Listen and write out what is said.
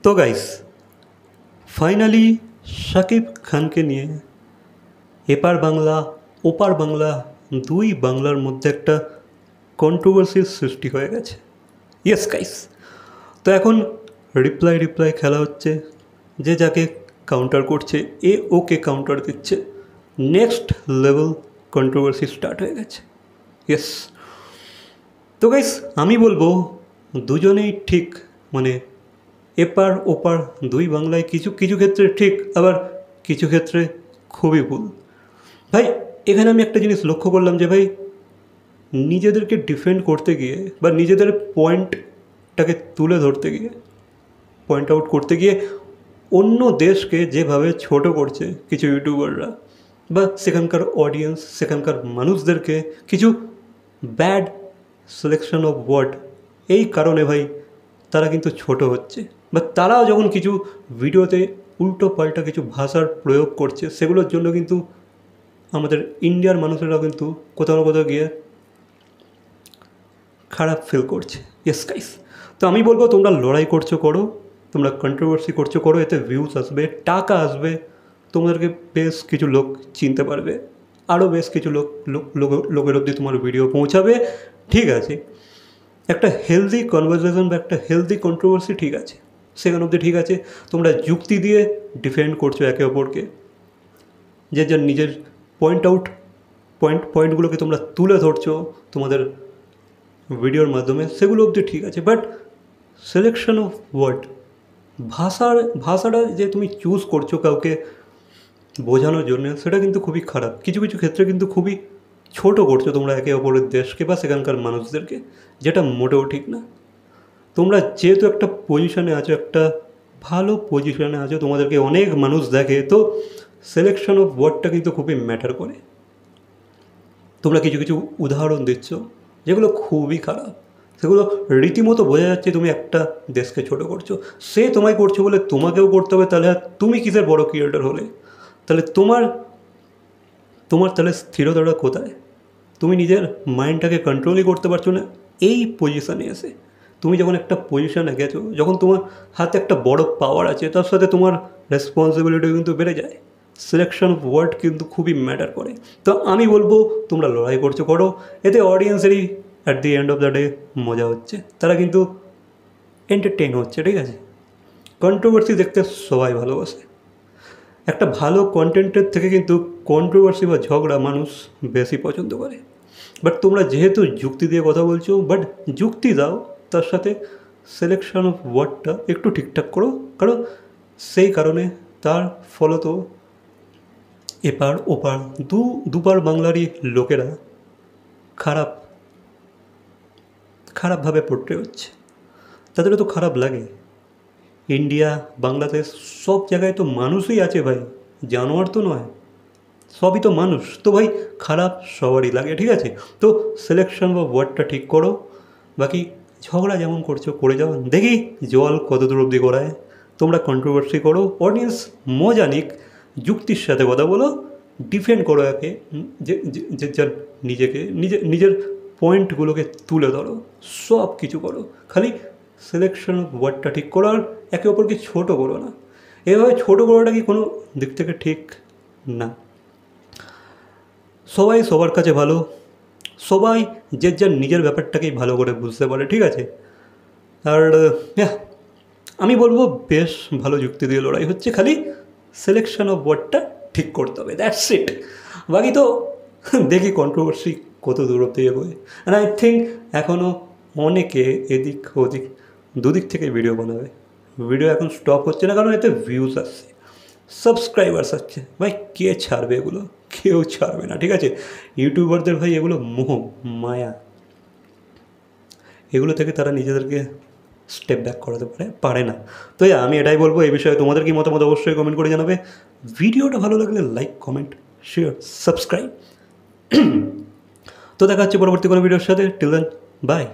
তো guys finally Shakib খানকে নিয়ে এপার বাংলা ওপার বাংলা দুই বাংলার মধ্যে একটা কন্ট্রোভার্সির সৃষ্টি হয়ে গেছে। ইয়েস গাইস, তো এখন রিপ্লাই খেলা হচ্ছে, যে যাকে কাউন্টার করছে এ ওকে কাউন্টার দিচ্ছে, নেক্সট লেভেল কন্ট্রোভার্সি স্টার্ট হয়ে গেছে। ইয়েস, তো গাইস আমি বলবো দুজনেই ঠিক, মানে এপার ওপার দুই বাংলায় কিছু কিছু ক্ষেত্রে ঠিক, আবার কিছু ক্ষেত্রে খুবই ভুল। ভাই এখানে আমি একটা জিনিস লক্ষ্য করলাম যে ভাই নিজেদেরকে ডিফেন্ড করতে গিয়ে বা নিজেদের পয়েন্টটাকে তুলে ধরতে গিয়ে, পয়েন্ট আউট করতে গিয়ে অন্য দেশকে যেভাবে ছোট করছে কিছু ইউটিউবাররা বা সেখানকার অডিয়েন্স, সেখানকার মানুষদেরকে কিছু ব্যাড সিলেকশন অফ ওয়ার্ড, এই কারণে ভাই তারা কিন্তু ছোট হচ্ছে, বা তারাও যখন কিছু ভিডিওতে উল্টো পাল্টা কিছু ভাষার প্রয়োগ করছে সেগুলোর জন্য কিন্তু আমাদের ইন্ডিয়ার মানুষেরাও কিন্তু কোথাও না কোথাও গিয়ে খারাপ ফিল করছে। ইয়েস গাইস, তো আমি বলবো তোমরা লড়াই করছো করো, তোমরা কন্ট্রোভার্সি করছো করো, এতে ভিউজ আসবে, টাকা আসবে, তোমাদেরকে বেশ কিছু লোক চিনতে পারবে, আরও বেশ কিছু লোকের অবধি তোমার ভিডিও পৌঁছাবে, ঠিক আছে। একটা হেলদি কনভারসেশন বা একটা হেলদি কন্ট্রোভার্সি ঠিক আছে, সেখান অবধি ঠিক আছে। তোমরা যুক্তি দিয়ে ডিফেন্ড করছো একে অপরকে, যে যার নিজের পয়েন্টগুলোকে তোমরা তুলে ধরছো তোমাদের ভিডিওর মাধ্যমে, সেগুলো অবধি ঠিক আছে। বাট সিলেকশন অফ ওয়ার্ড, ভাষাটা যে তুমি চুজ করছো কাউকে বোঝানোর জন্য, সেটা কিন্তু খুবই খারাপ। কিছু কিছু ক্ষেত্রে কিন্তু খুবই ছোট করছো তোমরা একে অপরের দেশকে বা সেখানকার মানুষদেরকে, যেটা মোটেও ঠিক না। তোমরা যেহেতু একটা পজিশানে আছো, একটা ভালো পজিশানে আছো, তোমাদেরকে অনেক মানুষ দেখে, তো সিলেকশন অফ ওয়ার্ডটা কিন্তু খুবই ম্যাটার করে। তোমরা কিছু কিছু উদাহরণ দিচ্ছ যেগুলো খুবই খারাপ, সেগুলো রীতিমতো বোঝা যাচ্ছে তুমি একটা দেশকে ছোট করছো। সে তোমায় করছো বলে তোমাকেও করতে হবে, তাহলে তুমি কিসের বড় ক্রিয়েটর হলে? তাহলে তোমার তাহলে স্থিরতাটা কোথায়? তুমি নিজের মাইন্ডটাকে কন্ট্রোলই করতে পারছো না এই পজিশানে এসে। তুমি যখন একটা পজিশানে গেছো, যখন তোমার হাতে একটা বড় পাওয়ার আছে, তার সাথে তোমার রেসপন্সিবিলিটি কিন্তু বেড়ে যায়। সিলেকশন অফ ওয়ার্ড কিন্তু খুবই ম্যাটার করে। তো আমি বলবো তোমরা লড়াই করছো করো, এতে অডিয়েন্সেরই at the end of the day মজা হচ্ছে, তারা কিন্তু এন্টারটেইন হচ্ছে, ঠিক আছে। কন্ট্রোভার্সি দেখতে সবাই ভালোবাসে, একটা ভালো কন্টেন্টের থেকে কিন্তু কন্ট্রোভার্সি বা ঝগড়া মানুষ বেশি পছন্দ করে। বাট তোমরা যেহেতু যুক্তি দিয়ে কথা বলছো, বাট যুক্তি দাও, তার সাথে সিলেকশন অফ ওয়ার্ডটা একটু ঠিকঠাক করো, কারণ সেই কারণে তার ফলত এপার ওপার দুপার বাংলারই লোকেরা খারাপভাবে পোট্রে হচ্ছে। তাদেরও তো খারাপ লাগে। ইন্ডিয়া, বাংলাদেশ, সব জায়গায় তো মানুষই আছে ভাই, জানোয়ার তো নয়, সবই তো মানুষ। তো ভাই খারাপ সবারই লাগে, ঠিক আছে। তো সিলেকশন বা ওয়ার্ডটা ঠিক করো, বাকি ঝগড়া যেমন করছো করে যাও, দেখি জল কত দূর অবধি গড়ায়। তোমরা কন্ট্রোভার্সি করো, অডিয়েন্স মজা নিক, যুক্তির সাথে কথা বলো, ডিফেন্ড করো একে, যে যার নিজের পয়েন্টগুলোকে তুলে ধরো, সব কিছু করো, খালি সিলেকশন ওয়ার্ডটা ঠিক করো, আর একে অপরকে ছোটো করো না। এভাবে ছোটো করাটা কি কোনো দিক থেকে ঠিক না। সবাই সবার কাছে ভালো, সবাই যে যার নিজের ব্যাপারটাকেই ভালো করে বুঝতে পারে, ঠিক আছে। আর আমি বলবো বেশ ভালো যুক্তি দিয়ে লড়াই হচ্ছে, খালি সিলেকশন অফ ওয়ার্ডটা ঠিক করতে হবে, দ্যাটস ইট। বাকি তো দেখি কন্ট্রোভার্সি কত দূর অব্দি এগোয়। অ্যান্ড আই থিঙ্ক এখনও অনেকে এদিক ওদিক দুদিক থেকে ভিডিও বানাবে। ভিডিও এখন স্টপ হচ্ছে না, কারণ এতে ভিউজ আসছে, সাবস্ক্রাইবার্স আসছে। ভাই কে ছাড়বে এগুলো? কেউ ছাড়বে না, ঠিক আছে। ইউটিউবারদের ভাই এগুলো মোহ মায়া, এগুলো থেকে তারা নিজেদেরকে স্টেপ ব্যাক করাতে পারে না। তো আমি এটাই বলবো, এই বিষয়ে তোমাদের কি মতামত অবশ্যই কমেন্ট করে জানাবে। ভিডিওটা ভালো লাগলে লাইক, কমেন্ট, শেয়ার, সাবস্ক্রাইব। তো দেখা হচ্ছে পরবর্তী কোনো ভিডিওর সাথে। Till then, by.